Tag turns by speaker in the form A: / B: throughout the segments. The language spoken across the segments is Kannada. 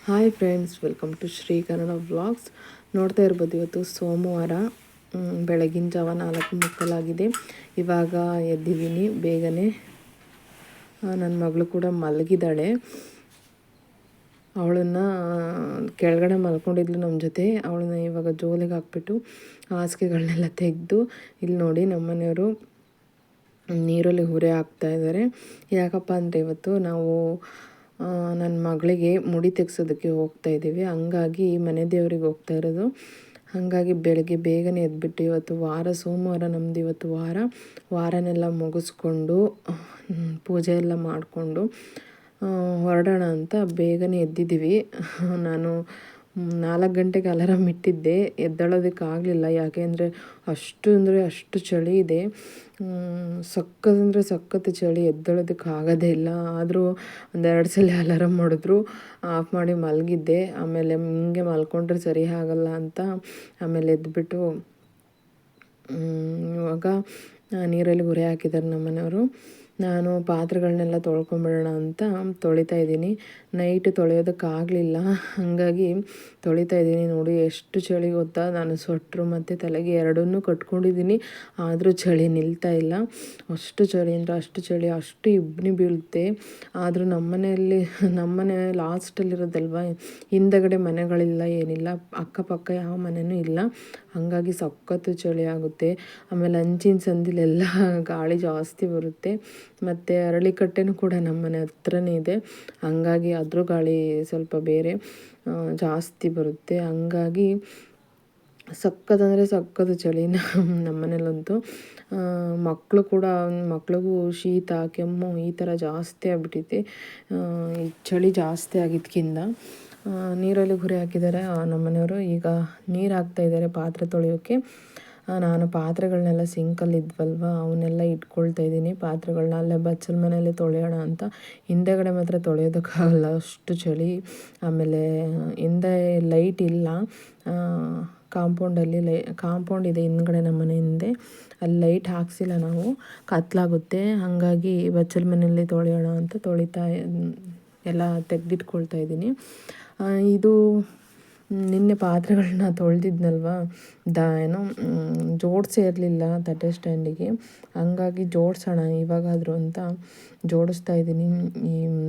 A: Hi friends, welcome to Shri Kannada vlogs. ನೋಡ್ತಾ ಇರ್ಬೋದು, ಇವತ್ತು ಸೋಮವಾರ ಬೆಳಗಿನ ಜಾವ 4:30 ಇವಾಗ ಎದ್ದಿದ್ದೀನಿ ಬೇಗನೆ. ನನ್ನ ಮಗಳು ಕೂಡ ಮಲಗಿದ್ದಾಳೆ. ಅವಳನ್ನು ಕೆಳಗಡೆ ಮಲ್ಕೊಂಡಿದ್ಲು ನಮ್ಮ ಜೊತೆ. ಅವಳನ್ನ ಇವಾಗ ಜೋಲಿಗೆ ಹಾಕ್ಬಿಟ್ಟು ಹಾಸಿಗೆಗಳನ್ನೆಲ್ಲ ತೆಗೆದು ಇಲ್ಲಿ ನೋಡಿ ನಮ್ಮನೆಯವರು ನೀರಲ್ಲಿ ಹುರಿ ಹಾಕ್ತಾಯಿದ್ದಾರೆ. ಯಾಕಪ್ಪ ಅಂದರೆ ಇವತ್ತು ನಾವು ನನ್ನ ಮಗಳಿಗೆ ಮುಡಿ ತೆಗ್ಸೋದಕ್ಕೆ ಹೋಗ್ತಾಯಿದ್ದೀವಿ. ಹಂಗಾಗಿ ಮನೆ ದೇವ್ರಿಗೆ ಹೋಗ್ತಾ ಇರೋದು. ಹಾಗಾಗಿ ಬೆಳಗ್ಗೆ ಬೇಗನೆ ಎದ್ಬಿಟ್ಟು ಇವತ್ತು ಸೋಮವಾರ ನಮ್ಮದು ಇವತ್ತು ವಾರನೆಲ್ಲ ಮುಗಿಸ್ಕೊಂಡು ಪೂಜೆ ಎಲ್ಲ ಮಾಡಿಕೊಂಡು ಹೊರಡೋಣ ಅಂತ ಬೇಗನೆ ಎದ್ದಿದ್ದೀವಿ. ನಾನು 4 ಗಂಟೆಗೆ ಅಲಾರಾಮ್ ಇಟ್ಟಿದ್ದೆ, ಎದ್ದೇಳೋದಕ್ಕಾಗಲಿಲ್ಲ. ಯಾಕೆ ಅಂದರೆ ಅಷ್ಟು ಚಳಿ ಇದೆ. ಸಖತ್ತು ಚಳಿ, ಎದ್ದೇಳೋದಕ್ಕಾಗೋದೇ ಇಲ್ಲ. ಆದರೂ 2 ಸಲ ಅಲಾರಾಮ್ ಮಾಡಿದ್ರು ಆಫ್ ಮಾಡಿ ಮಲಗಿದ್ದೆ. ಆಮೇಲೆ ಹಿಂಗೆ ಮಲ್ಕೊಂಡ್ರೆ ಸರಿ ಆಗಲ್ಲ ಅಂತ ಆಮೇಲೆ ಎದ್ದುಬಿಟ್ಟು ಇವಾಗ ನೀರಲ್ಲಿ ಹುರಿ ಹಾಕಿದ್ದಾರೆ ನಮ್ಮ ಮನೆಯವರು. ನಾನು ಪಾತ್ರೆಗಳನ್ನೆಲ್ಲ ತೊಳ್ಕೊಂಬಿಡೋಣ ಅಂತ ತೊಳಿತಾ ಇದ್ದೀನಿ. ನೈಟ್ ತೊಳೆಯೋದಕ್ಕಾಗಲಿಲ್ಲ, ಹಾಗಾಗಿ ತೊಳಿತಾ ಇದ್ದೀನಿ. ನೋಡಿ ಎಷ್ಟು ಚಳಿ ಗೊತ್ತಾ. ನಾನು ಸ್ವೆಟ್ರು ಮತ್ತು ತಲೆಗೆ ಎರಡನ್ನೂ ಕಟ್ಕೊಂಡಿದ್ದೀನಿ, ಆದರೂ ಚಳಿ ನಿಲ್ತಾ ಇಲ್ಲ. ಅಷ್ಟು ಚಳಿ ಅಂದರೆ ಅಷ್ಟು ಚಳಿ, ಅಷ್ಟು ಇಬ್ಬನಿ ಬೀಳುತ್ತೆ. ಆದರೂ ನಮ್ಮನೆ ಲಾಸ್ಟಲ್ಲಿರೋದಲ್ವ, ಹಿಂದಗಡೆ ಮನೆಗಳಿಲ್ಲ, ಏನಿಲ್ಲ, ಅಕ್ಕಪಕ್ಕ ಯಾವ ಮನೆಯೂ ಇಲ್ಲ. ಹಾಗಾಗಿ ಸಖತ್ತು ಚಳಿ ಆಗುತ್ತೆ. ಆಮೇಲೆ ಅಂಚಿನ ಸಂದಿಲೆಲ್ಲ ಗಾಳಿ ಜಾಸ್ತಿ ಬರುತ್ತೆ. ಮತ್ತು ಅರಳಿಕಟ್ಟೆನೂ ಕೂಡ ನಮ್ಮ ಮನೆ ಹತ್ರನೇ ಇದೆ. ಹಂಗಾಗಿ ಅದ್ರ ಗಾಳಿ ಸ್ವಲ್ಪ ಬೇರೆ ಜಾಸ್ತಿ ಬರುತ್ತೆ. ಹಂಗಾಗಿ ಸಖತ್ತು ಚಳಿ ನಮ್ಮ ಮನೇಲಂತೂ. ಮಕ್ಳಿಗೂ ಶೀತ, ಕೆಮ್ಮು ಈ ಥರ ಜಾಸ್ತಿ ಆಗಿಬಿಟ್ಟಿದೆ. ಈ ಚಳಿ ಜಾಸ್ತಿ ಆಗಿದ್ದಕ್ಕಿಂತ ನೀರಲ್ಲಿ ಹುರಿ ಹಾಕಿದ್ದಾರೆ ನಮ್ಮ ಮನೆಯವರು. ಈಗ ನೀರು ಹಾಕ್ತಾಯಿದ್ದಾರೆ ಪಾತ್ರೆ ತೊಳೆಯೋಕ್ಕೆ. ನಾನು ಪಾತ್ರೆಗಳನ್ನೆಲ್ಲ ಸಿಂಕಲ್ಲಿ ಇದ್ವಲ್ವ, ಅವನ್ನೆಲ್ಲ ಇಟ್ಕೊಳ್ತಾ ಇದ್ದೀನಿ. ಪಾತ್ರೆಗಳನ್ನ ಅಲ್ಲೇ ಬಚ್ಚಲ ಮನೆಯಲ್ಲೇ ತೊಳೆಯೋಣ ಅಂತ. ಹಿಂದೆಗಡೆ ಮಾತ್ರ ತೊಳೆಯೋದಕ್ಕಾಗಲ್ಲ, ಅಷ್ಟು ಚಳಿ. ಆಮೇಲೆ ಹಿಂದೆ ಲೈಟ್ ಇಲ್ಲ, ಕಾಂಪೌಂಡ್ ಇದೆ ಹಿಂದ್ಗಡೆ ನಮ್ಮ ಮನೆ ಹಿಂದೆ. ಅಲ್ಲಿ ಲೈಟ್ ಹಾಕ್ಸಿಲ್ಲ ನಾವು, ಕತ್ಲಾಗುತ್ತೆ. ಹಾಗಾಗಿ ಬಚ್ಚಲ ಮನೆಯಲ್ಲೇ ತೊಳೆಯೋಣ ಅಂತ ಎಲ್ಲ ತೆಗೆದಿಟ್ಕೊಳ್ತಾ ಇದ್ದೀನಿ. ಇದು ನಿನ್ನೆ ಪಾತ್ರೆಗಳನ್ನ ತೊಳೆದಿದ್ನಲ್ವ, ಜೋಡಿಸೇ ಇರಲಿಲ್ಲ ತಟ್ಟೆ ಸ್ಟ್ಯಾಂಡಿಗೆ. ಹಂಗಾಗಿ ಜೋಡಿಸೋಣ ಇವಾಗಾದರೂ ಅಂತ ಜೋಡಿಸ್ತಾ ಇದ್ದೀನಿ.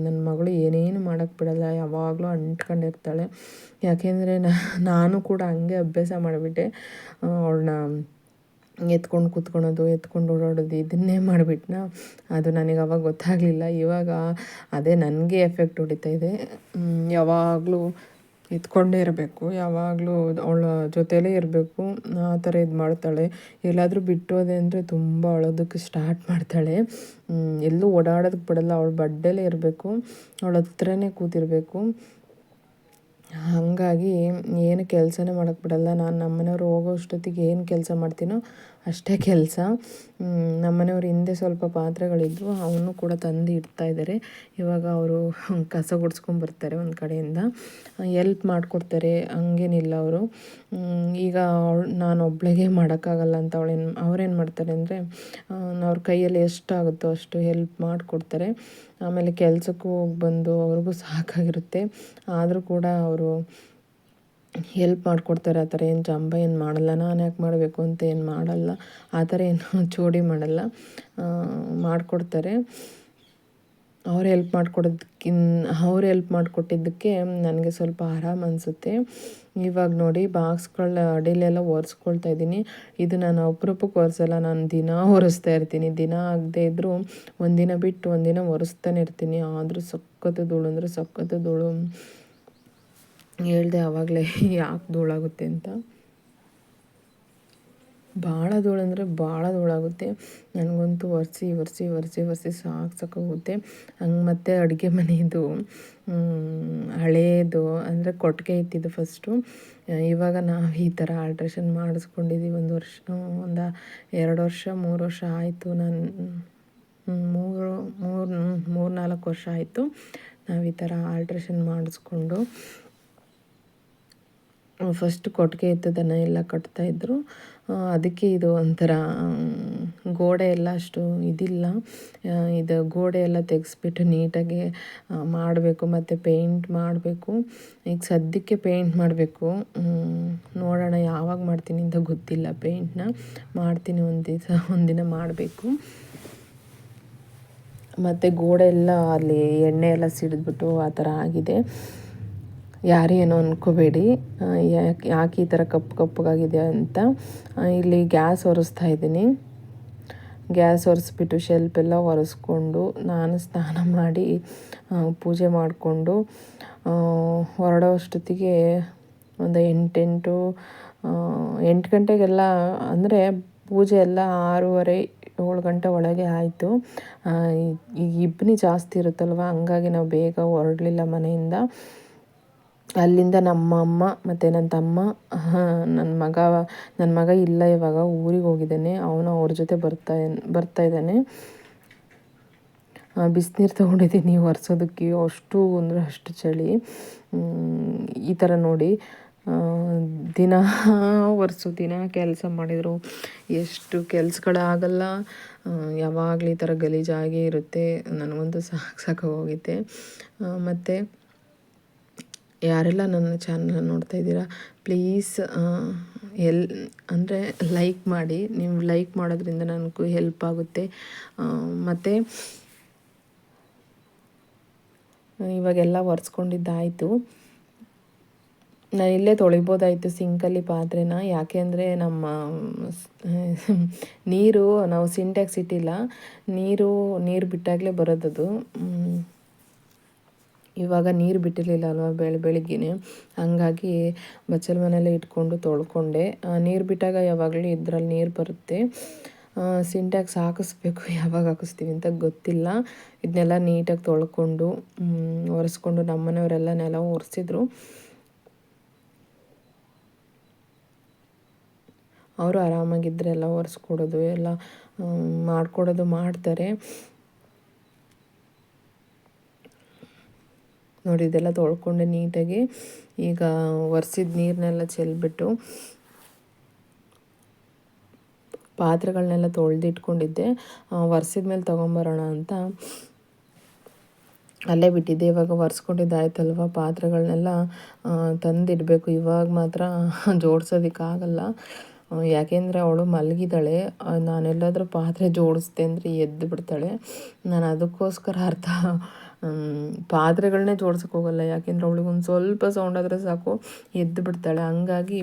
A: ನನ್ನ ಮಗಳು ಏನೇನು ಮಾಡೋಕ್ಕೆ ಬಿಡಲ್ಲ, ಯಾವಾಗಲೂ ಅಂಟ್ಕೊಂಡಿರ್ತಾಳೆ. ಯಾಕೆಂದರೆ ನಾನು ಕೂಡ ಹಂಗೆ ಅಭ್ಯಾಸ ಮಾಡಿಬಿಟ್ಟೆ. ಅವಳನ್ನ ಎತ್ಕೊಂಡು ಕೂತ್ಕೊಳೋದು, ಎತ್ಕೊಂಡು ಓಡಾಡೋದು, ಇದನ್ನೇ ಮಾಡಿಬಿಟ್ನ. ಅದು ನನಗೆ ಅವಾಗ ಗೊತ್ತಾಗಲಿಲ್ಲ. ಇವಾಗ ಅದೇ ನನಗೆ ಎಫೆಕ್ಟ್ ಹೊಡಿತಾಯಿದೆ. ಯಾವಾಗಲೂ ಎತ್ಕೊಂಡೇ ಇರಬೇಕು, ಯಾವಾಗಲೂ ಅವಳ ಜೊತೆಲೇ ಇರಬೇಕು, ಆ ಥರ ಇದು ಮಾಡ್ತಾಳೆ. ಎಲ್ಲಾದರೂ ಬಿಟ್ಟೋದೆ ಅಂದರೆ ತುಂಬ ಅಳೋದಕ್ಕೆ ಸ್ಟಾರ್ಟ್ ಮಾಡ್ತಾಳೆ. ಎಲ್ಲೂ ಓಡಾಡೋದಕ್ಕೆ ಬಿಡಲ್ಲ. ಅವಳು ಬಡ್ಡಲ್ಲೇ ಇರಬೇಕು, ಅವಳ ಹತ್ರನೇ ಕೂತಿರಬೇಕು. ಹಾಗಾಗಿ ಏನು ಕೆಲಸನೇ ಮಾಡೋಕ್ಕೆ ಬಿಡಲ್ಲ. ನಾನು ನಮ್ಮನೆಯವ್ರು ಹೋಗೋ ಅಷ್ಟೊತ್ತಿಗೆ ಏನು ಕೆಲಸ ಮಾಡ್ತೀನೋ ಅಷ್ಟೇ ಕೆಲಸ. ನಮ್ಮನೆಯವ್ರು ಹಿಂದೆ ಸ್ವಲ್ಪ ಪಾತ್ರೆಗಳಿದ್ವು, ಅವನು ಕೂಡ ತಂದು ಇಡ್ತಾಯಿದ್ದಾರೆ. ಇವಾಗ ಅವರು ಕಸ ಗುಡಿಸ್ಕೊಂಬರ್ತಾರೆ ಒಂದು ಕಡೆಯಿಂದ, ಎಲ್ಪ್ ಮಾಡಿಕೊಡ್ತಾರೆ, ಹಂಗೇನಿಲ್ಲ ಅವರು. ಈಗ ನಾನು ಒಬ್ಳಿಗೆ ಮಾಡೋಕ್ಕಾಗಲ್ಲ ಅಂತ ಅವ್ರೇನು ಮಾಡ್ತಾರೆ ಅಂದರೆ, ಅವ್ರ ಕೈಯಲ್ಲಿ ಎಷ್ಟಾಗುತ್ತೋ ಅಷ್ಟು ಹೆಲ್ಪ್ ಮಾಡಿಕೊಡ್ತಾರೆ. ಆಮೇಲೆ ಕೆಲಸಕ್ಕೂ ಹೋಗಿ ಬಂದು ಅವ್ರಿಗೂ ಸಾಕಾಗಿರುತ್ತೆ. ಆದರೂ ಕೂಡ ಅವರು ಹೆಲ್ಪ್ ಮಾಡಿಕೊಡ್ತಾರೆ. ಆ ಥರ ಏನು ಜಂಬ ಏನು ಮಾಡಲ್ಲ. ನಾನು ಯಾಕೆ ಮಾಡಬೇಕು ಅಂತ ಏನು ಮಾಡಲ್ಲ, ಆ ಥರ ಏನು ಚೋಡಿ ಮಾಡಲ್ಲ, ಮಾಡಿಕೊಡ್ತಾರೆ. ಅವ್ರು ಹೆಲ್ಪ್ ಮಾಡಿಕೊಟ್ಟಿದ್ದಕ್ಕೆ ನನಗೆ ಸ್ವಲ್ಪ ಆರಾಮ ಅನಿಸುತ್ತೆ. ಇವಾಗ ನೋಡಿ ಬಾಕ್ಸ್ಗಳ ಅಡಿಲೆಲ್ಲ ಒರೆಸ್ಕೊಳ್ತಾ ಇದ್ದೀನಿ. ಇದು ನಾನು ಅಪರೂಪಕ್ಕೆ ಒರೆಸಲ್ಲ, ನಾನು ದಿನ ಒರೆಸ್ತಾ ಇರ್ತೀನಿ. ದಿನ ಆಗದೆ ಇದ್ದರೂ ಒಂದಿನ ಬಿಟ್ಟು ಒಂದಿನ ಒರೆಸ್ತಾನೆ ಇರ್ತೀನಿ. ಆದರೂ ಸಖತ್ತು ಧೂಳು ಅಂದರೆ ಸಖತ್ತು ಧೂಳು. ಹೇಳ್ದೆ ಆವಾಗಲೇ ಯಾಕೆ ಧೂಳಾಗುತ್ತೆ ಅಂತ. ಭಾಳ ಧೂಳು ಅಂದರೆ ಭಾಳ ಧೂಳಾಗುತ್ತೆ. ನನಗಂತೂ ಒರೆಸಿ ಸಾಕಾಗುತ್ತೆ. ಹಂಗೆ ಮತ್ತು ಅಡುಗೆ ಮನೆಯದು ಹಳೇದು ಅಂದರೆ ಕೊಟ್ಟಿಗೆ ಇತ್ತಿದ್ದು ಫಸ್ಟು. ಇವಾಗ ನಾವು ಈ ಥರ ಆಲ್ಟ್ರೇಷನ್ ಮಾಡಿಸ್ಕೊಂಡಿದ್ದೀವಿ. 2 ವರ್ಷ 3 ವರ್ಷ ಆಯಿತು. ನಾನು 3-4 ವರ್ಷ ಆಯಿತು ನಾವು ಈ ಥರ ಆಲ್ಟ್ರೇಷನ್ ಮಾಡಿಸ್ಕೊಂಡು. ಫಸ್ಟ್ ಕೊಟ್ಟಿಗೆ ಇದ್ದದನ್ನು ಎಲ್ಲ ಕಟ್ತಾಯಿದ್ರು. ಅದಕ್ಕೆ ಇದು ಒಂಥರ ಗೋಡೆ ಎಲ್ಲ ಅಷ್ಟು ಇದಿಲ್ಲ. ಇದು ಗೋಡೆ ಎಲ್ಲ ತೆಗೆಸ್ಬಿಟ್ಟು ನೀಟಾಗಿ ಮಾಡಬೇಕು, ಮತ್ತು ಪೇಂಟ್ ಮಾಡಬೇಕು. ಈಗ ಸದ್ಯಕ್ಕೆ ಪೇಂಟ್ ಮಾಡಬೇಕು, ನೋಡೋಣ ಯಾವಾಗ ಮಾಡ್ತೀನಿ ಅಂತ ಗೊತ್ತಿಲ್ಲ. ಪೇಂಟ್ನ ಮಾಡ್ತೀನಿ, ಒಂದಿನ ಮಾಡಬೇಕು. ಮತ್ತು ಗೋಡೆ ಎಲ್ಲ ಅಲ್ಲಿ ಎಣ್ಣೆ ಎಲ್ಲ ಸಿಡಿದ್ಬಿಟ್ಟು ಆ ಥರ ಆಗಿದೆ. ಯಾರೇನೋ ಅಂದ್ಕೋಬೇಡಿ, ಯಾಕೆ ಈ ಥರ ಕಪ್ಪಗಾಗಿದೆ ಅಂತ. ಇಲ್ಲಿ ಗ್ಯಾಸ್ ಒರೆಸ್ತಾ ಇದ್ದೀನಿ. ಗ್ಯಾಸ್ ಒರೆಸ್ಬಿಟ್ಟು ಶೆಲ್ಫೆಲ್ಲ ಒರೆಸ್ಕೊಂಡು ನಾನು ಸ್ನಾನ ಮಾಡಿ ಪೂಜೆ ಮಾಡಿಕೊಂಡು ಹೊರಡೋ ಅಷ್ಟೊತ್ತಿಗೆ ಒಂದು 8 ಗಂಟೆಗೆಲ್ಲ, ಅಂದರೆ ಪೂಜೆ ಎಲ್ಲ 6:30-7 ಗಂಟೆ ಒಳಗೆ ಆಯಿತು. ಈಗ ಇಬ್ಬನಿ ಜಾಸ್ತಿ ಇರುತ್ತಲ್ವ, ಹಂಗಾಗಿ ನಾವು ಬೇಗ ಹೊರಡಲಿಲ್ಲ ಮನೆಯಿಂದ. ಅಲ್ಲಿಂದ ನಮ್ಮ ಅಮ್ಮ ಮತ್ತು ನನ್ನ ತಮ್ಮ, ನನ್ನ ಮಗ ಇಲ್ಲ, ಇವಾಗ ಊರಿಗೆ ಹೋಗಿದ್ದಾನೆ. ಅವನು ಅವ್ರ ಜೊತೆ ಬರ್ತಾ ಇದ್ದಾನೆ. ಬಿಸಿನೀರು ತೊಗೊಂಡಿದ್ದೀನಿ ಒರೆಸೋದಕ್ಕೆ, ಅಷ್ಟು ಅಂದರೆ ಅಷ್ಟು ಚಳಿ. ಈ ಥರ ನೋಡಿ, ದಿನ ಒರೆಸು, ದಿನ ಕೆಲಸ ಮಾಡಿದರು ಎಷ್ಟು ಕೆಲಸಗಳಾಗಲ್ಲ. ಯಾವಾಗಲೂ ಈ ಥರ ಗಲೀಜಾಗೇ ಇರುತ್ತೆ. ನನಗಂತೂ ಸಾಕಾಗೋಗಿದೆ. ಮತ್ತು ಯಾರೆಲ್ಲ ನನ್ನ ಚಾನಲ್ನ ನೋಡ್ತಾ ಇದ್ದೀರಾ, ಪ್ಲೀಸ್ ಅಂದರೆ ಲೈಕ್ ಮಾಡಿ. ನೀವು ಲೈಕ್ ಮಾಡೋದ್ರಿಂದ ನನಗೂ ಹೆಲ್ಪ್ ಆಗುತ್ತೆ. ಮತ್ತು ಇವಾಗೆಲ್ಲ ಒರೆಸ್ಕೊಂಡಿದ್ದಾಯಿತು. ನಾನು ಇಲ್ಲೇ ತೊಳಿಬೋದಾಯಿತು ಸಿಂಕಲ್ಲಿ ಪಾತ್ರೆನ. ಯಾಕೆ ಅಂದರೆ ನಮ್ಮ ನೀರು, ನಾವು ಸಿಂಟ್ಯಾಕ್ಸ್ ಇಟ್ಟಿಲ್ಲ, ನೀರು ಬಿಟ್ಟಾಗಲೇ ಬರೋದದು. ಇವಾಗ ನೀರು ಬಿಟ್ಟಿರಲಿಲ್ಲ ಅಲ್ವ ಬೆಳಿಗ್ಗೆನೆ, ಹಂಗಾಗಿ ಬಚ್ಚಲ ಮನೆಯಲ್ಲೇ ಇಟ್ಕೊಂಡು ತೊಳ್ಕೊಂಡೆ. ನೀರು ಬಿಟ್ಟಾಗ ಯಾವಾಗಲೂ ಇದರಲ್ಲಿ ನೀರು ಬರುತ್ತೆ. ಸಿಂಟ್ಯಾಕ್ಸ್ ಹಾಕಿಸ್ಬೇಕು, ಯಾವಾಗ ಹಾಕಿಸ್ತೀವಿ ಅಂತ ಗೊತ್ತಿಲ್ಲ. ಇದನ್ನೆಲ್ಲ ನೀಟಾಗಿ ತೊಳ್ಕೊಂಡು ಒರೆಸ್ಕೊಂಡು, ನಮ್ಮನೆಯವರೆಲ್ಲ ನೆಲ ಒರೆಸಿದ್ರು. ಅವರು ಆರಾಮಾಗಿದ್ದರೆ ಎಲ್ಲ ಒರೆಸ್ಕೊಡೋದು ಎಲ್ಲ ಮಾಡಿಕೊಡೋದು ಮಾಡ್ತಾರೆ. ನೋಡಿ, ಇದೆಲ್ಲ ತೊಳ್ಕೊಂಡೆ ನೀಟಾಗಿ. ಈಗ ಒರೆಸಿದ ನೀರನ್ನೆಲ್ಲ ಚೆಲ್ಬಿಟ್ಟು ಪಾತ್ರೆಗಳನ್ನೆಲ್ಲ ತೊಳೆದಿಟ್ಕೊಂಡಿದ್ದೆ. ಒರೆಸಿದ ಮೇಲೆ ತೊಗೊಂಬರೋಣ ಅಂತ ಅಲ್ಲೇ ಬಿಟ್ಟಿದ್ದೆ. ಇವಾಗ ಒರೆಸ್ಕೊಂಡಿದ್ದಾಯ್ತಲ್ವ, ಪಾತ್ರೆಗಳನ್ನೆಲ್ಲ ತಂದಿಡಬೇಕು. ಇವಾಗ ಮಾತ್ರ ಜೋಡ್ಸೋದಕ್ಕಾಗಲ್ಲ, ಯಾಕೆಂದರೆ ಅವಳು ಮಲಗಿದ್ದಾಳೆ. ನಾನೆಲ್ಲಾದರೂ ಪಾತ್ರೆ ಜೋಡಿಸ್ದೆ ಅಂದರೆ ಎದ್ದು ಬಿಡ್ತಾಳೆ. ನಾನು ಅದಕ್ಕೋಸ್ಕರ ಪಾತ್ರೆಗಳನ್ನೇ ಜೋಡ್ಸೋಕ್ಕೆ ಹೋಗಲ್ಲ. ಯಾಕೆಂದರೆ ಅವಳಿಗೆ ಒಂದು ಸ್ವಲ್ಪ ಸೌಂಡ್ ಆದರೆ ಸಾಕು ಎದ್ದು ಬಿಡ್ತಾಳೆ. ಹಂಗಾಗಿ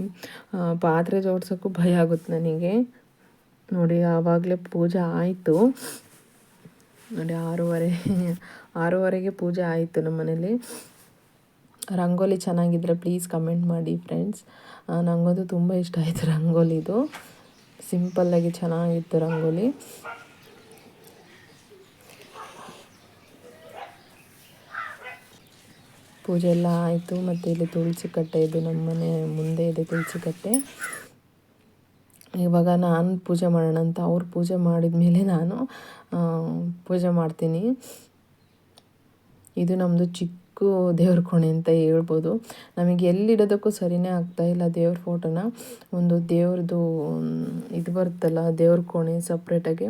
A: ಪಾತ್ರೆ ಜೋಡ್ಸೋಕ್ಕೂ ಭಯ ಆಗುತ್ತೆ ನನಗೆ. ನೋಡಿ, ಆವಾಗಲೇ ಪೂಜೆ ಆಯಿತು. ನೋಡಿ, 6:30ಗೆ ಪೂಜೆ ಆಯಿತು ನಮ್ಮ ಮನೇಲಿ. ರಂಗೋಲಿ ಚೆನ್ನಾಗಿದ್ದರೆ ಪ್ಲೀಸ್ ಕಮೆಂಟ್ ಮಾಡಿ ಫ್ರೆಂಡ್ಸ್. ನನಗಂತೂ ತುಂಬ ಇಷ್ಟ ಆಯಿತು ರಂಗೋಲಿದು. ಸಿಂಪಲ್ಲಾಗಿ ಚೆನ್ನಾಗಿತ್ತು ರಂಗೋಲಿ. ಪೂಜೆ ಎಲ್ಲ ಆಯಿತು. ಮತ್ತು ಇಲ್ಲಿ ತುಳಸಿ ಕಟ್ಟೆ, ಇದು ನಮ್ಮ ಮನೆ ಮುಂದೆ ಇದೆ ತುಳಸಿ ಕಟ್ಟೆ. ಇವಾಗ ನಾನು ಪೂಜೆ ಮಾಡೋಣ ಅಂತ, ಅವ್ರು ಪೂಜೆ ಮಾಡಿದ ಮೇಲೆ ನಾನು ಪೂಜೆ ಮಾಡ್ತೀನಿ. ಇದು ನಮ್ಮದು ಚಿಕ್ಕ ದೇವ್ರ ಕೋಣೆ ಅಂತ ಹೇಳ್ಬೋದು. ನಮಗೆ ಎಲ್ಲಿಡೋದಕ್ಕೂ ಸರಿಯೇ ಆಗ್ತಾಯಿಲ್ಲ ದೇವ್ರ ಫೋಟೋನ. ಒಂದು ದೇವ್ರದ್ದು ಇದು ಬರುತ್ತಲ್ಲ, ದೇವ್ರ ಕೋಣೆ ಸಪ್ರೇಟಾಗಿ,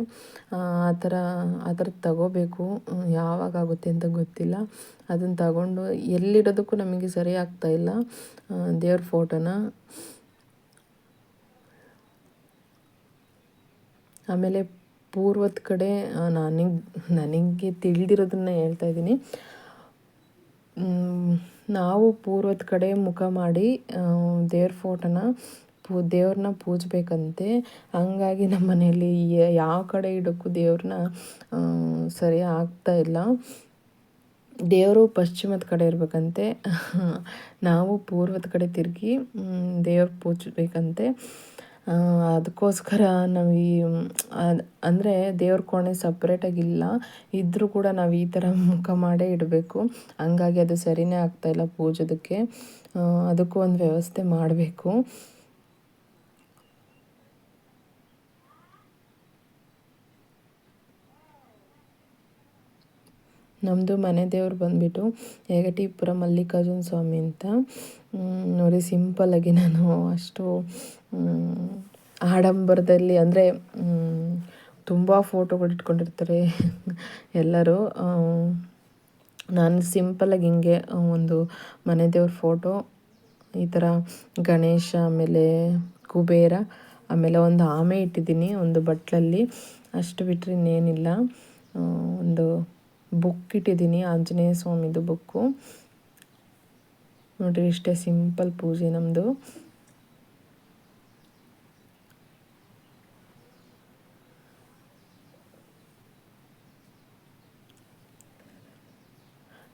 A: ಆ ಥರದ್ದು ತಗೋಬೇಕು. ಯಾವಾಗ ಆಗುತ್ತೆ ಅಂತ ಗೊತ್ತಿಲ್ಲ. ಅದನ್ನು ತಗೊಂಡು ಎಲ್ಲಿಡೋದಕ್ಕೂ ನಮಗೆ ಸರಿ ಆಗ್ತಾಯಿಲ್ಲ ದೇವ್ರ ಫೋಟೋನ. ಆಮೇಲೆ ಪೂರ್ವದ ಕಡೆ ನನಗೆ ತಿಳಿದಿರೋದನ್ನ ಹೇಳ್ತಾಯಿದ್ದೀನಿ. ನಾವು ಪೂರ್ವದ ಕಡೆ ಮುಖ ಮಾಡಿ ದೇವ್ರ ಫೋಟೋನ ದೇವ್ರನ್ನ ಪೂಜಬೇಕಂತೆ. ಹಂಗಾಗಿ ನಮ್ಮ ಮನೆಯಲ್ಲಿ ಯಾವ ಕಡೆ ಇಡೋಕ್ಕೂ ದೇವ್ರನ್ನ ಸರಿ ಆಗ್ತಾಯಿಲ್ಲ. ದೇವರು ಪಶ್ಚಿಮದ ಕಡೆ ಇರಬೇಕಂತೆ, ನಾವು ಪೂರ್ವದ ಕಡೆ ತಿರುಗಿ ದೇವ್ರ ಪೂಜಬೇಕಂತೆ. ಅದಕ್ಕೋಸ್ಕರ ನಾವು ಅಂದರೆ ದೇವ್ರ ಕೋಣೆ ಸಪ್ರೇಟಾಗಿಲ್ಲ, ಇದ್ದರೂ ಕೂಡ ನಾವು ಈ ಥರ ಮುಖ ಮಾಡೇ ಇಡಬೇಕು. ಹಂಗಾಗಿ ಅದು ಸರಿಯೇ ಆಗ್ತಾಯಿಲ್ಲ ಪೂಜೋದಕ್ಕೆ. ಅದಕ್ಕೂ ಒಂದು ವ್ಯವಸ್ಥೆ ಮಾಡಬೇಕು. ನಮ್ಮದು ಮನೆ ದೇವ್ರು ಬಂದುಬಿಟ್ಟು ಯಗಟಿಪುರ ಮಲ್ಲಿಕಾರ್ಜುನ ಸ್ವಾಮಿ ಅಂತ. ನೋಡಿ, ಸಿಂಪಲ್ಲಾಗಿ ನಾನು ಅಷ್ಟು ಆಡಂಬರದಲ್ಲಿ ಅಂದರೆ ತುಂಬ ಫೋಟೋಗಳು ಇಟ್ಕೊಂಡಿರ್ತಾರೆ ಎಲ್ಲರೂ. ನಾನು ಸಿಂಪಲಾಗಿ ಹಿಂಗೆ ಒಂದು ಮನೆ ದೇವ್ರ ಫೋಟೋ, ಈ ಥರ ಗಣೇಶ, ಆಮೇಲೆ ಕುಬೇರ, ಆಮೇಲೆ ಒಂದು ಆಮೆ ಇಟ್ಟಿದ್ದೀನಿ ಒಂದು ಬಟ್ಲಲ್ಲಿ. ಅಷ್ಟು ಬಿಟ್ಟರೆ ಇನ್ನೇನಿಲ್ಲ. ಒಂದು ಬುಕ್ ಇಟ್ಟಿದ್ದೀನಿ, ಆಂಜನೇಯ ಸ್ವಾಮಿದು ಬುಕ್ಕು. ನೋಡಿರಿ, ಇಷ್ಟೇ ಸಿಂಪಲ್ ಪೂಜೆ ನಮ್ಮದು.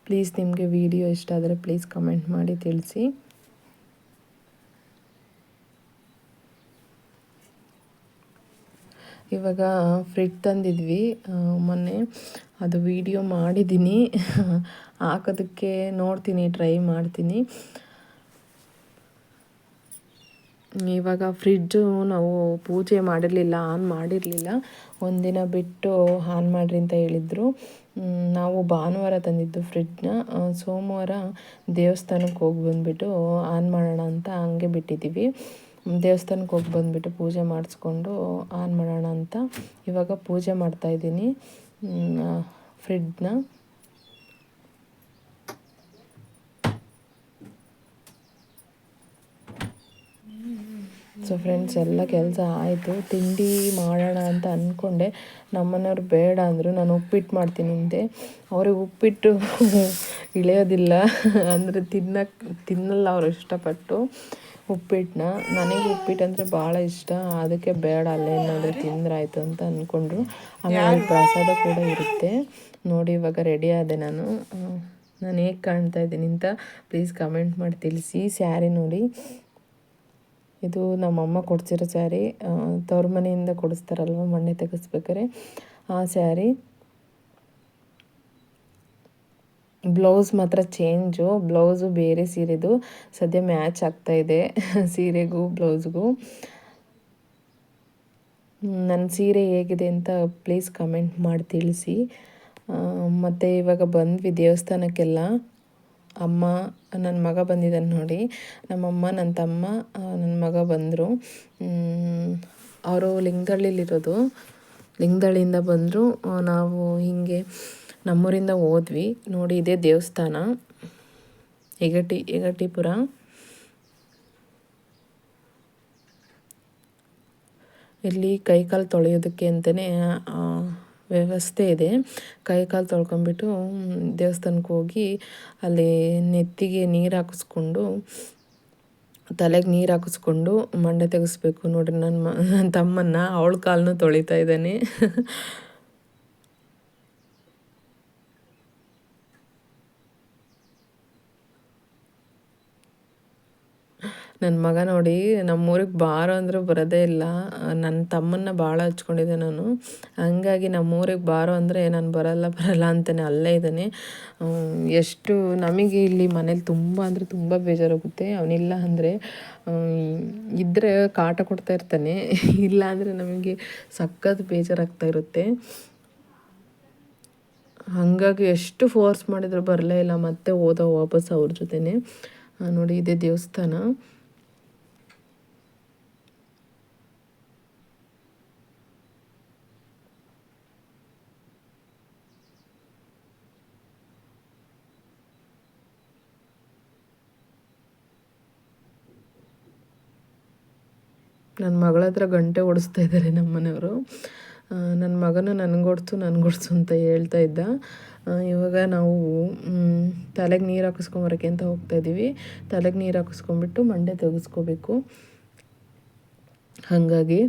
A: ಪ್ಲೀಸ್ ನಿಮಗೆ ವಿಡಿಯೋ ಇಷ್ಟ ಆದರೆ ಪ್ಲೀಸ್ ಕಮೆಂಟ್ ಮಾಡಿ ತಿಳಿಸಿ. ಇವಾಗ ಫ್ರಿಡ್ ತಂದಿದ್ವಿ ಮೊನ್ನೆ, ಅದು ವಿಡಿಯೋ ಮಾಡಿದ್ದೀನಿ, ಹಾಕೋದಕ್ಕೆ ನೋಡ್ತೀನಿ, ಟ್ರೈ ಮಾಡ್ತೀನಿ. ಇವಾಗ ಫ್ರಿಡ್ಜು ನಾವು ಪೂಜೆ ಮಾಡಿರಲಿಲ್ಲ, ಆನ್ ಮಾಡಿರಲಿಲ್ಲ. ಒಂದಿನ ಬಿಟ್ಟು ಆನ್ ಮಾಡಿರಿ ಅಂತ ಹೇಳಿದರು. ನಾವು ಭಾನುವಾರ ತಂದಿದ್ದು ಫ್ರಿಡ್ಜ್ನ. ಸೋಮವಾರ ದೇವಸ್ಥಾನಕ್ಕೆ ಹೋಗಿ ಬಂದುಬಿಟ್ಟು ಆನ್ ಮಾಡೋಣ ಅಂತ ಹಂಗೆ ಬಿಟ್ಟಿದ್ದೀವಿ. ದೇವಸ್ಥಾನಕ್ಕೆ ಹೋಗಿ ಬಂದುಬಿಟ್ಟು ಪೂಜೆ ಮಾಡಿಸ್ಕೊಂಡು ಆನ್ ಮಾಡೋಣ ಅಂತ ಇವಾಗ ಪೂಜೆ ಮಾಡ್ತಾಯಿದ್ದೀನಿ ಫ್ರಿಡ್ಜ್ನ. ಸೊ ಫ್ರೆಂಡ್ಸ್, ಎಲ್ಲ ಕೆಲಸ ಆಯಿತು. ತಿಂಡಿ ಮಾಡೋಣ ಅಂತ ಅಂದ್ಕೊಂಡೆ, ನಮ್ಮನೆಯವ್ರು ಬೇಡ ಅಂದರು. ನಾನು ಉಪ್ಪಿಟ್ಟು ಮಾಡ್ತೀನಿ ಅಂದೆ. ಅವ್ರಿಗೆ ಉಪ್ಪಿಟ್ಟು ಇಳಿಯೋದಿಲ್ಲ, ಅಂದರೆ ತಿನ್ನಲ್ಲ ಅವರು ಇಷ್ಟಪಟ್ಟು ಉಪ್ಪಿಟ್ಟನ್ನ. ನನಗೆ ಉಪ್ಪಿಟ್ಟು ಅಂದರೆ ಭಾಳ ಇಷ್ಟ, ಅದಕ್ಕೆ ಬೇಡ, ಅಲ್ಲೇನಾದರೂ ತಿಂದ್ರಾಯ್ತು ಅಂತ ಅಂದ್ಕೊಂಡ್ರು. ಆಮೇಲೆ ಪ್ರಸಾದ ಕೂಡ ಇರುತ್ತೆ. ನೋಡಿ, ಇವಾಗ ರೆಡಿ ಆದೆ ನಾನು ಹೇಗೆ ಕಾಣ್ತಾ ಇದ್ದೀನಿ ಅಂತ ಪ್ಲೀಸ್ ಕಮೆಂಟ್ ಮಾಡಿ ತಿಳಿಸಿ. ಸ್ಯಾರಿ ನೋಡಿ, ಇದು ನಮ್ಮಮ್ಮ ಕೊಡ್ಸಿರೋ ಸ್ಯಾರಿ. ತವ್ರ ಮನೆಯಿಂದ ಕೊಡಿಸ್ತಾರಲ್ವ ಮಣ್ಣೆ ತೆಗೆಸ್ಬೇಕಾರೆ, ಆ ಸ್ಯಾರಿ. ಬ್ಲೌಸ್ ಮಾತ್ರ ಚೇಂಜು, ಬ್ಲೌಸು ಬೇರೆ ಸೀರೆದು. ಸದ್ಯ ಮ್ಯಾಚ್ ಆಗ್ತಾಯಿದೆ ಸೀರೆಗೂ ಬ್ಲೌಸ್ಗೂ. ನನ್ನ ಸೀರೆ ಹೇಗಿದೆ ಅಂತ ಪ್ಲೀಸ್ ಕಮೆಂಟ್ ಮಾಡಿ ತಿಳಿಸಿ. ಮತ್ತು ಇವಾಗ ಬಂದ್ವಿ ದೇವಸ್ಥಾನಕ್ಕೆಲ್ಲ. ಅಮ್ಮ, ನನ್ನ ಮಗ ಬಂದಿದ್ದಾನೆ ನೋಡಿ. ನಮ್ಮಮ್ಮ, ನನ್ನ ತಮ್ಮ, ನನ್ನ ಮಗ ಬಂದರು. ಅವರು ಲಿಂಗದಳ್ಳಿಲಿರೋದು. ಲಿಂಗದಳ್ಳಿಯಿಂದ ಬಂದರು. ನಾವು ಹೀಗೆ ನಮ್ಮೂರಿಂದ ಹೋದ್ವಿ. ನೋಡಿ, ಇದೇ ದೇವಸ್ಥಾನ, ಯಗಟಿಪುರ. ಇಲ್ಲಿ ಕೈಕಾಲು ತೊಳೆಯೋದಕ್ಕೆ ಅಂತಲೇ ವ್ಯವಸ್ಥೆ ಇದೆ. ಕೈಕಾಲು ತೊಳ್ಕೊಂಬಿಟ್ಟು ದೇವಸ್ಥಾನಕ್ಕೆ ಹೋಗಿ ಅಲ್ಲಿ ನೆತ್ತಿಗೆ ನೀರು ಹಾಕಿಸ್ಕೊಂಡು, ತಲೆಗೆ ನೀರು ಹಾಕಿಸ್ಕೊಂಡು ಮಂಡೆ ತೆಗೆಸ್ಬೇಕು. ನೋಡಿರಿ, ನನ್ನ ತಮ್ಮನ್ನ ಅವಳ ಕಾಲನ್ನು ತೊಳಿತಾ ಇದ್ದಾನೆ ನನ್ನ ಮಗ ನೋಡಿ, ನಮ್ಮೂರಿಗೆ ಬಾರೋ ಅಂದರೆ ಬರೋದೇ ಇಲ್ಲ. ನನ್ನ ತಮ್ಮನ್ನ ಭಾಳ ಹಚ್ಕೊಂಡಿದ್ದೆ ನಾನು. ಹಂಗಾಗಿ ನಮ್ಮೂರಿಗೆ ಬಾರೋ ಅಂದರೆ ನಾನು ಬರಲ್ಲ ಅಂತಾನೆ ಅಲ್ಲೇ ಇದ್ದಾನೆ. ಎಷ್ಟು ನಮಗೆ ಇಲ್ಲಿ ಮನೇಲಿ ತುಂಬ ಅಂದರೆ ತುಂಬ ಬೇಜಾರಾಗುತ್ತೆ. ಅವನಿಲ್ಲ ಅಂದರೆ, ಇದ್ದರೆ ಕಾಟ ಕೊಡ್ತಾ ಇರ್ತಾನೆ, ಇಲ್ಲ ಅಂದರೆ ನಮಗೆ ಸಖತ್ ಬೇಜಾರಾಗ್ತಾ ಇರುತ್ತೆ. ಹಾಗಾಗಿ ಎಷ್ಟು ಫೋರ್ಸ್ ಮಾಡಿದ್ರು ಬರಲೇ ಇಲ್ಲ. ಮತ್ತೆ ವಾಪಸ್ ಅವ್ರ ಜೊತೆನೆ. ನೋಡಿ, ಇದೇ ದೇವಸ್ಥಾನ. ನನ್ನ ಮಗಳ ಹತ್ರ ಗಂಟೆ ಓಡಿಸ್ತಾ ಇದ್ದಾರೆ ನಮ್ಮ ಮನೆಯವರು. ನನ್ನ ಮಗನ ನನಗೊಡ್ಸು ಅಂತ ಹೇಳ್ತಾ ಇದ್ದ. ಇವಾಗ ನಾವು ತಲೆಗೆ ನೀರು ಹಾಕಿಸ್ಕೊಂಬರೋಕ್ಕೆ ಅಂತ ಹೋಗ್ತಾಯಿದ್ದೀವಿ. ತಲೆಗೆ ನೀರು ಹಾಕಿಸ್ಕೊಂಬಿಟ್ಟು ಮಂಡೆ ತೆಗೆಸ್ಕೋಬೇಕು. ಹಾಗಾಗಿ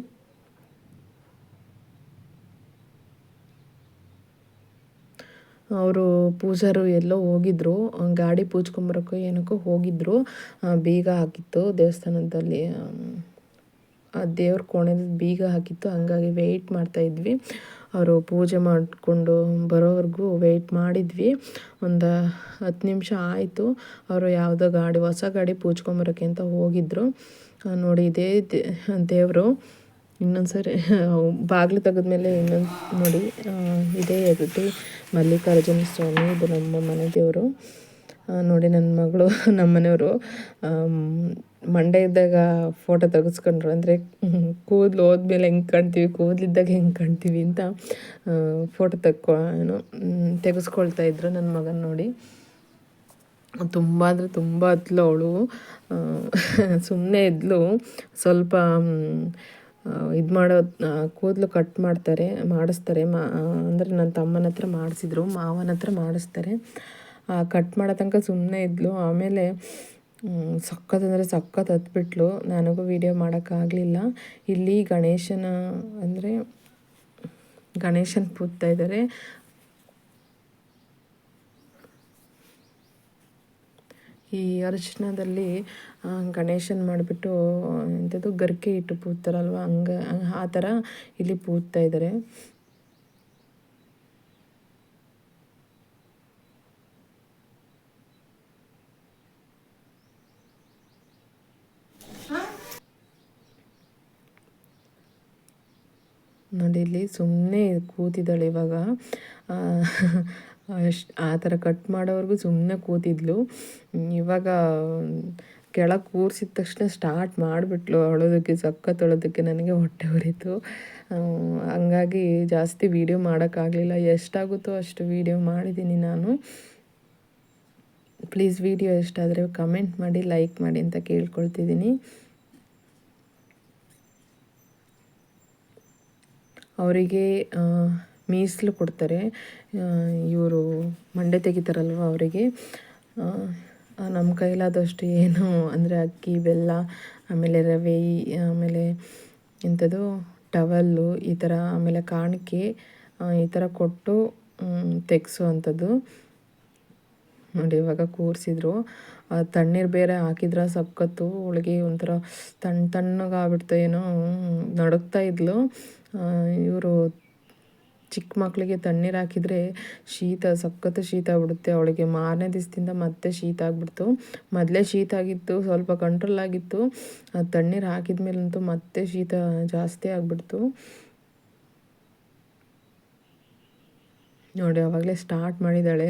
A: ಅವರು ಪೂಜಾರು ಎಲ್ಲೋ ಹೋಗಿದ್ರು, ಗಾಡಿ ಪೂಜ್ಕೊಂಬರೋಕ್ಕೋ ಏನಕ್ಕೋ ಹೋಗಿದ್ರು. ಬೀಗ ಹಾಕಿತ್ತು ದೇವಸ್ಥಾನದಲ್ಲಿ, ಆ ದೇವ್ರ ಕೋಣೆಲಿ ಬೀಗ ಹಾಕಿತ್ತು. ಹಂಗಾಗಿ ವೆಯ್ಟ್ ಮಾಡ್ತಾಯಿದ್ವಿ. ಅವರು ಪೂಜೆ ಮಾಡಿಕೊಂಡು ಬರೋವರೆಗೂ ವೆಯ್ಟ್ ಮಾಡಿದ್ವಿ. ಒಂದು 10 ನಿಮಿಷ ಆಯಿತು. ಅವರು ಯಾವುದೋ ಹೊಸ ಗಾಡಿ ಪೂಜ್ಕೊಂಬರೋಕ್ಕೆ ಅಂತ ಹೋಗಿದ್ರು. ನೋಡಿ, ಇದೇ ದೇವರು. ಇನ್ನೊಂದು ಸರಿ ಬಾಗಿಲು ತೆಗೆದ್ಮೇಲೆ ಇನ್ನೊಂದು ನೋಡಿ, ಇದೇ ಯಗಟಿ ಮಲ್ಲಿಕಾರ್ಜುನ ಸ್ವಾಮಿ. ಇದು ನಮ್ಮ ಮನೆ ದೇವರು. ನೋಡಿ, ನನ್ನ ಮಗಳು, ನಮ್ಮ ಮನೆಯವರು ಮಂಡೆ ಇದ್ದಾಗ ಫೋಟೋ ತೆಗೆಸ್ಕೊಂಡ್ರು. ಅಂದರೆ ಕೂದಲು ಹೋದ್ಮೇಲೆ ಹೆಂಗೆ ಕಾಣ್ತೀವಿ, ಕೂದಲಿದ್ದಾಗ ಹೆಂಗೆ ಕಾಣ್ತೀವಿ ಅಂತ ಫೋಟೋ ತೆಗೆಸ್ಕೊಳ್ತಾ ಇದ್ರು ನನ್ನ ಮಗನ ನೋಡಿ. ತುಂಬ ಅಂದರೆ ತುಂಬ ಹತ್ಲು ಅವಳು. ಸುಮ್ಮನೆ ಇದ್ಲು. ಸ್ವಲ್ಪ ಇದು ಮಾಡೋ ಕೂದಲು ಕಟ್ ಮಾಡಿಸ್ತಾರೆ ಅಂದರೆ ನನ್ನ ತಮ್ಮನ ಹತ್ರ ಮಾಡಿಸಿದ್ರು, ಮಾವನ ಹತ್ರ ಮಾಡಿಸ್ತಾರೆ. ಕಟ್ ಮಾಡೋ ತನಕ ಸುಮ್ಮನೆ ಇದ್ಲು. ಆಮೇಲೆ ಸಖತ್ ಅಂದರೆ ಸಖತ್ ಹತ್ಬಿಟ್ಲು. ನನಗೂ ವೀಡಿಯೋ ಮಾಡೋಕ್ಕಾಗಲಿಲ್ಲ. ಇಲ್ಲಿ ಗಣೇಶನ ಪೂಜ್ತಾ ಇದ್ದಾರೆ. ಈ ಅರಿಶಿಣದಲ್ಲಿ ಗಣೇಶನ ಮಾಡಿಬಿಟ್ಟು ಎಂಥದ್ದು ಗರಿಕೆ ಇಟ್ಟು ಪೂಜ್ತಾರಲ್ವ, ಆ ಥರ ಇಲ್ಲಿ ಪೂಜ್ತಾ ಇದ್ದಾರೆ. ನೋಡಿ ಇಲ್ಲಿ ಸುಮ್ಮನೆ ಕೂತಿದ್ದಾಳೆ ಇವಾಗ. ಆ ಥರ ಕಟ್ ಮಾಡೋವರೆಗೂ ಸುಮ್ಮನೆ ಕೂತಿದ್ಲು. ಇವಾಗ ಕೆಳಗೆ ಕೂರಿಸಿದ ತಕ್ಷಣ ಸ್ಟಾರ್ಟ್ ಮಾಡಿಬಿಟ್ಲು ಅಳೋದಕ್ಕೆ, ಸಖತ್ ಅಳೋದಕ್ಕೆ. ನನಗೆ ಹೊಟ್ಟೆ ಉರಿತು. ಹಂಗಾಗಿ ಜಾಸ್ತಿ ವೀಡಿಯೋ ಮಾಡೋಕ್ಕಾಗಲಿಲ್ಲ. ಎಷ್ಟಾಗುತ್ತೋ ಅಷ್ಟು ವೀಡಿಯೋ ಮಾಡಿದ್ದೀನಿ ನಾನು. ಪ್ಲೀಸ್ ವೀಡಿಯೋ ಎಷ್ಟಾದರೆ ಕಮೆಂಟ್ ಮಾಡಿ, ಲೈಕ್ ಮಾಡಿ ಅಂತ ಕೇಳ್ಕೊಳ್ತಿದ್ದೀನಿ. ಅವರಿಗೆ ಮೀಸಲು ಕೊಡ್ತಾರೆ. ಇವರು ಮಂಡೆ ತೆಗಿತಾರಲ್ವ ಅವರಿಗೆ. ನಮ್ಮ ಕೈಲಾದಷ್ಟು ಏನು ಅಂದರೆ ಅಕ್ಕಿ, ಬೆಲ್ಲ, ಆಮೇಲೆ ರವೆ, ಆಮೇಲೆ ಎಂಥದ್ದು ಟವಲ್ಲು ಈ ಥರ, ಆಮೇಲೆ ಕಾಣಿಕೆ ಈ ಥರ ಕೊಟ್ಟು ತೆಗೆಸೋವಂಥದ್ದು. ನೋಡಿ ಇವಾಗ ಕೂರಿಸಿದ್ರು. ತಣ್ಣೀರು ಬೇರೆ ಹಾಕಿದ್ರೆ ಸಖತ್ತು. ಅವಳಿಗೆ ಒಂಥರ ತಣ್ಣಗಾಗ್ಬಿಡ್ತು, ಏನೋ ನಡುಗ್ತಾ ಇದ್ಲು. ಇವರು ಚಿಕ್ಕ ಮಕ್ಕಳಿಗೆ ತಣ್ಣೀರು ಹಾಕಿದರೆ ಸಖತ್ತು ಶೀತ ಆಗ್ಬಿಡುತ್ತೆ ಅವಳಿಗೆ. ಮಾರನೇ ದಿವಸದಿಂದ ಮತ್ತೆ ಶೀತ ಆಗಿಬಿಡ್ತು. ಮೊದಲೇ ಶೀತ ಆಗಿತ್ತು, ಸ್ವಲ್ಪ ಕಂಟ್ರೋಲ್ ಆಗಿತ್ತು. ತಣ್ಣೀರು ಹಾಕಿದ ಮೇಲಂತೂ ಮತ್ತೆ ಶೀತ ಜಾಸ್ತಿ ಆಗಿಬಿಡ್ತು. ನೋಡಿ ಆವಾಗಲೇ ಸ್ಟಾರ್ಟ್ ಮಾಡಿದ್ದಾಳೆ.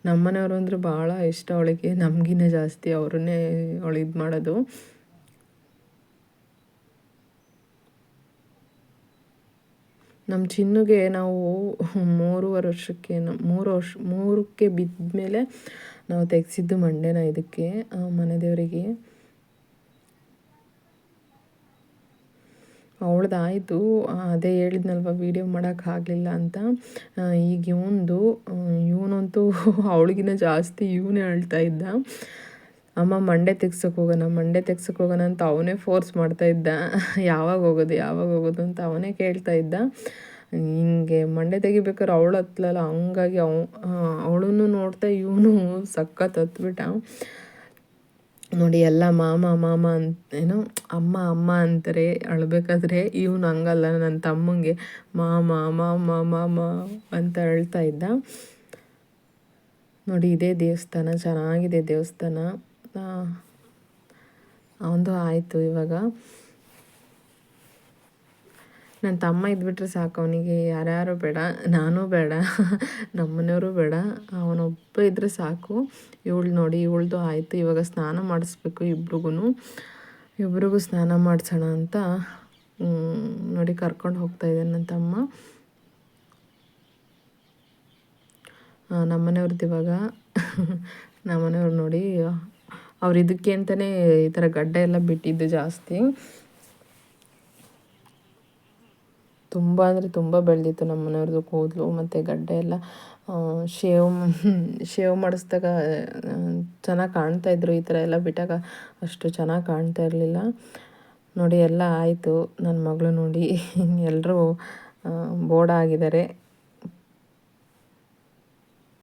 A: ನಮ್ಮನೆಯವರು ಅಂದರೆ ಭಾಳ ಇಷ್ಟ ಅವಳಿಗೆ, ನಮಗಿನ್ನ ಜಾಸ್ತಿ ಅವ್ರನ್ನೇ ಅವಳು ಇದು ಮಾಡೋದು. ನಮ್ಮ ಚಿನ್ನುಗೆ ನಾವು 3 ಬಿದ್ದ ಮೇಲೆ ನಾವು ತೆಗೆಸಿದ್ದು ಮಂಡೆನ ಇದಕ್ಕೆ, ಮನೆ ದೇವರಿಗೆ. ಅವಳದಾಯಿತು. ಅದೇ ಹೇಳಿದ್ನಲ್ವ ವೀಡಿಯೋ ಮಾಡೋಕ್ಕಾಗಲಿಲ್ಲ ಅಂತ. ಈಗ ಇವನಂತೂ ಅವಳಿಗಿನ್ನ ಜಾಸ್ತಿ ಇವನೇ ಅಳ್ತಾ ಇದ್ದ. ಅಮ್ಮ ಮಂಡೆ ತೆಗ್ಸೋಕೆ ಹೋಗೋಣ ಅಂತ ಅವನೇ ಫೋರ್ಸ್ ಮಾಡ್ತಾಯಿದ್ದ. ಯಾವಾಗ ಹೋಗೋದು ಅಂತ ಅವನೇ ಕೇಳ್ತಾ ಇದ್ದ. ಹಿಂಗೆ ಮಂಡೆ ತೆಗಿಬೇಕಾದ್ರೆ ಅವಳು ಹತ್ತಲಲ್ಲ, ಹಂಗಾಗಿ ಅವಳನ್ನು ನೋಡ್ತಾ ಇವನು ಸಖತ್ ಹತ್ಬಿಟ್ಟ. ನೋಡಿ ಎಲ್ಲ ಮಾಮ ಏನೋ ಅಮ್ಮ ಅಂತಾರೆ ಅಳ್ಬೇಕಾದ್ರೆ. ಇವನು ಹಂಗಲ್ಲ, ನನ್ನ ತಮ್ಮಂಗೆ ಮಾಮ ಅಂತ ಹೇಳ್ತಾ ಇದ್ದ. ನೋಡಿ ಇದೇ ದೇವಸ್ಥಾನ, ಚೆನ್ನಾಗಿದೆ ದೇವಸ್ಥಾನ. ಅವನದು ಆಯಿತು ಇವಾಗ. ನನ್ನ ತಮ್ಮ ಇದ್ಬಿಟ್ರೆ ಸಾಕು ಅವನಿಗೆ, ಯಾರ್ಯಾರು ಬೇಡ, ನಾನು ಬೇಡ, ನಮ್ಮನೆಯವರು ಬೇಡ, ಅವನೊಬ್ಬ ಇದ್ದರೆ ಸಾಕು. ಇವಳ್ದು ಆಯಿತು. ಇವಾಗ ಸ್ನಾನ ಮಾಡಿಸ್ಬೇಕು ಇಬ್ರಿಗೂ ಸ್ನಾನ ಮಾಡಿಸೋಣ ಅಂತ ನೋಡಿ ಕರ್ಕೊಂಡು ಹೋಗ್ತಾಯಿದ್ದಾನೆ ನನ್ನ ತಮ್ಮ. ನಮ್ಮನೆಯವ್ರದ್ದು ಇವಾಗ ನಮ್ಮನೆಯವ್ರು ನೋಡಿ, ಅವ್ರು ಇದಕ್ಕೆ ಅಂತಲೇ ಈ ಥರ ಗಡ್ಡ ಎಲ್ಲ ಬಿಟ್ಟಿದ್ದು ಜಾಸ್ತಿ. ತುಂಬ ಅಂದರೆ ತುಂಬ ಬೆಳೆದಿತ್ತು ನಮ್ಮನೆಯವ್ರದ್ದು ಕೂದಲು ಮತ್ತು ಗಡ್ಡ ಎಲ್ಲ. ಶೇವ್ ಮಾಡಿಸ್ದಾಗ ಚೆನ್ನಾಗಿ ಕಾಣ್ತಾಯಿದ್ರು. ಈ ಥರ ಎಲ್ಲ ಬಿಟ್ಟಾಗ ಅಷ್ಟು ಚೆನ್ನಾಗಿ ಕಾಣ್ತಾ ಇರಲಿಲ್ಲ. ನೋಡಿ ಎಲ್ಲ ಆಯಿತು. ನನ್ನ ಮಗಳು ನೋಡಿ ಎಲ್ಲರೂ ಬೋಡ ಆಗಿದ್ದಾರೆ.